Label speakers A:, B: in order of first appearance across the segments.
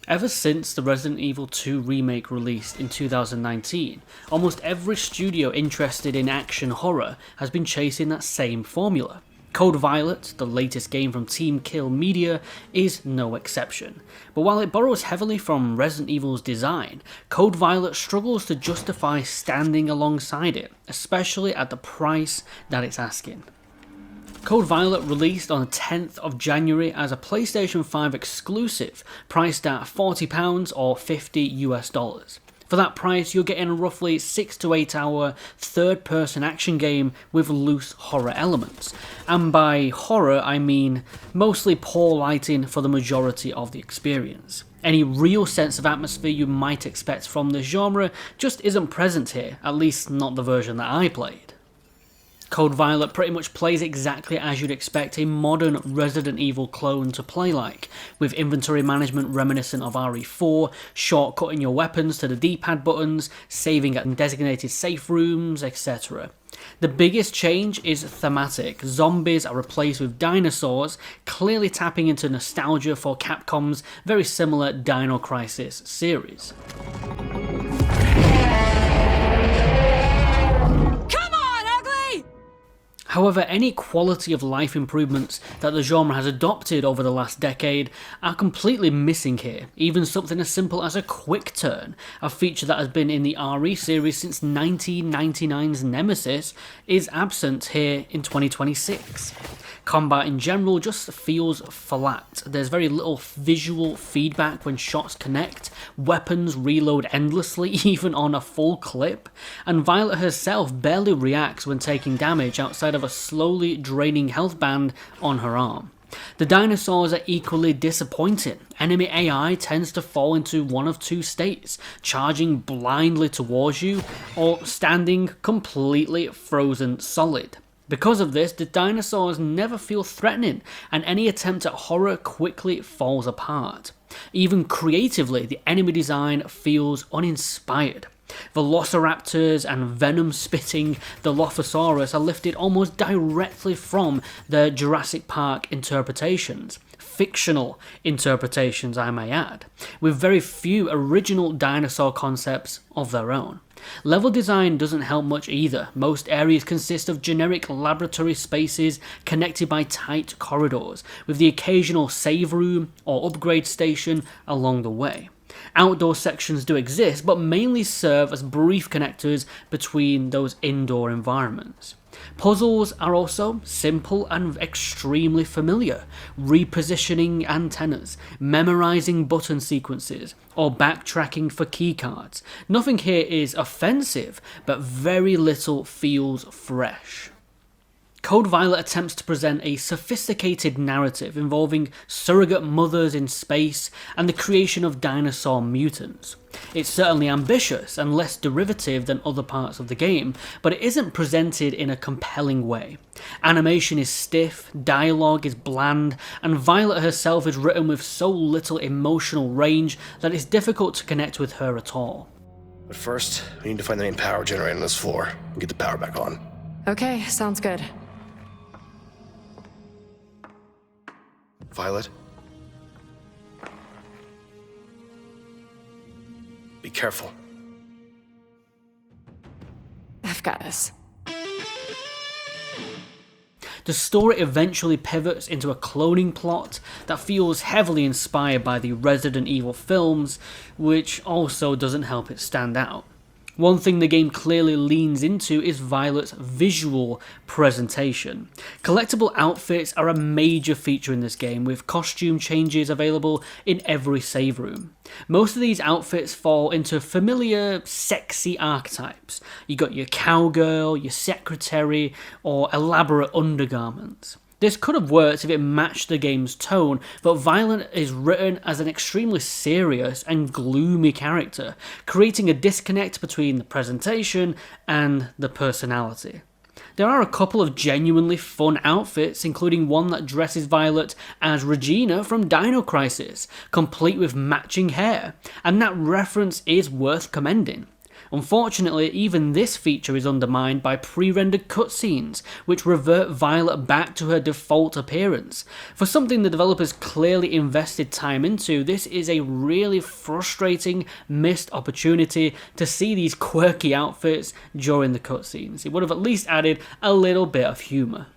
A: Ever since the Resident Evil 2 remake released in 2019, almost every studio interested in action horror has been chasing that same formula. Code Violet, the latest game from Team Kill Media, is no exception. But while it borrows heavily from Resident Evil's design, Code Violet struggles to justify standing alongside it, especially at the price that it's asking. Code Violet released on the 10th of January as a PlayStation 5 exclusive, priced at £40 or $50 US. For that price, you're getting a roughly 6 to 8 hour third-person action game with loose horror elements. And by horror, I mean mostly poor lighting for the majority of the experience. Any real sense of atmosphere you might expect from this genre just isn't present here, at least not the version that I played. Code Violet pretty much plays exactly as you'd expect a modern Resident Evil clone to play like, with inventory management reminiscent of RE4, shortcutting your weapons to the D-pad buttons, saving at designated safe rooms, etc. The biggest change is thematic. Zombies are replaced with dinosaurs, clearly tapping into nostalgia for Capcom's very similar Dino Crisis series. However, any quality of life improvements that the genre has adopted over the last decade are completely missing here. Even something as simple as a quick turn, a feature that has been in the RE series since 1999's Nemesis, is absent here in 2026. Combat in general just feels flat. There's very little visual feedback when shots connect, weapons reload endlessly even on a full clip, and Violet herself barely reacts when taking damage outside of a slowly draining health band on her arm. The dinosaurs are equally disappointing. Enemy AI tends to fall into one of two states, charging blindly towards you or standing completely frozen solid. Because of this, the dinosaurs never feel threatening, and any attempt at horror quickly falls apart. Even creatively, the enemy design feels uninspired. Velociraptors and venom-spitting Dilophosaurus are lifted almost directly from the Jurassic Park interpretations. Fictional interpretations, I may add, with very few original dinosaur concepts of their own. Level design doesn't help much either. Most areas consist of generic laboratory spaces connected by tight corridors, with the occasional save room or upgrade station along the way. Outdoor sections do exist, but mainly serve as brief connectors between those indoor environments. Puzzles are also simple and extremely familiar, repositioning antennas, memorizing button sequences, or backtracking for keycards. Nothing here is offensive, but very little feels fresh. Code Violet attempts to present a sophisticated narrative involving surrogate mothers in space and the creation of dinosaur mutants. It's certainly ambitious and less derivative than other parts of the game, but it isn't presented in a compelling way. Animation is stiff, dialogue is bland, and Violet herself is written with so little emotional range that it's difficult to connect with her at all.
B: But first, we need to find the main power generator on this floor and get the power back on.
C: Okay, sounds good.
B: Violet? Be careful.
C: I've got this.
A: The story eventually pivots into a cloning plot that feels heavily inspired by the Resident Evil films, which also doesn't help it stand out. One thing the game clearly leans into is Violet's visual presentation. Collectible outfits are a major feature in this game, with costume changes available in every save room. Most of these outfits fall into familiar, sexy archetypes. You got your cowgirl, your secretary, or elaborate undergarments. This could have worked if it matched the game's tone, but Violet is written as an extremely serious and gloomy character, creating a disconnect between the presentation and the personality. There are a couple of genuinely fun outfits, including one that dresses Violet as Regina from Dino Crisis, complete with matching hair, and that reference is worth commending. Unfortunately, even this feature is undermined by pre-rendered cutscenes, which revert Violet back to her default appearance. For something the developers clearly invested time into, this is a really frustrating missed opportunity to see these quirky outfits during the cutscenes. It would have at least added a little bit of humour.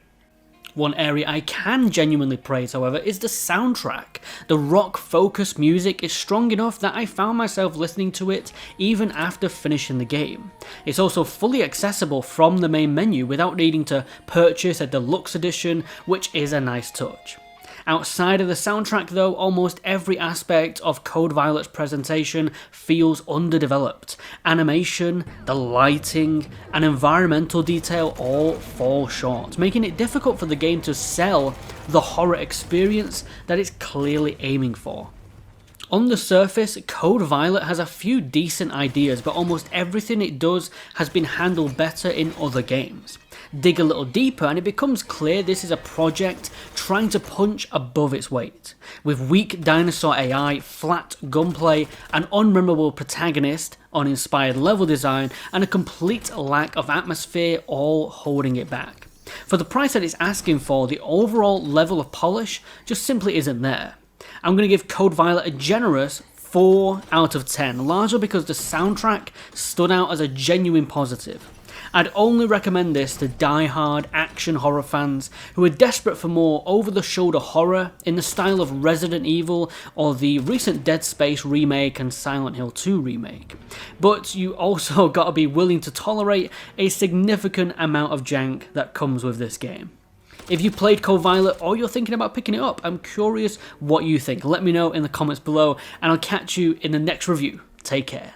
A: One area I can genuinely praise, however, is the soundtrack. The rock-focused music is strong enough that I found myself listening to it even after finishing the game. It's also fully accessible from the main menu without needing to purchase a deluxe edition, which is a nice touch. Outside of the soundtrack though, almost every aspect of Code Violet's presentation feels underdeveloped. Animation, the lighting, and environmental detail all fall short, making it difficult for the game to sell the horror experience that it's clearly aiming for. On the surface, Code Violet has a few decent ideas, but almost everything it does has been handled better in other games. Dig a little deeper and it becomes clear this is a project trying to punch above its weight. With weak dinosaur AI, flat gunplay, an unmemorable protagonist, uninspired level design, and a complete lack of atmosphere all holding it back. For the price that it's asking for, the overall level of polish just simply isn't there. I'm going to give Code Violet a generous 4 out of 10, largely because the soundtrack stood out as a genuine positive. I'd only recommend this to die-hard action horror fans who are desperate for more over-the-shoulder horror in the style of Resident Evil or the recent Dead Space remake and Silent Hill 2 remake. But you also gotta be willing to tolerate a significant amount of jank that comes with this game. If you played Code Violet or you're thinking about picking it up, I'm curious what you think. Let me know in the comments below and I'll catch you in the next review. Take care.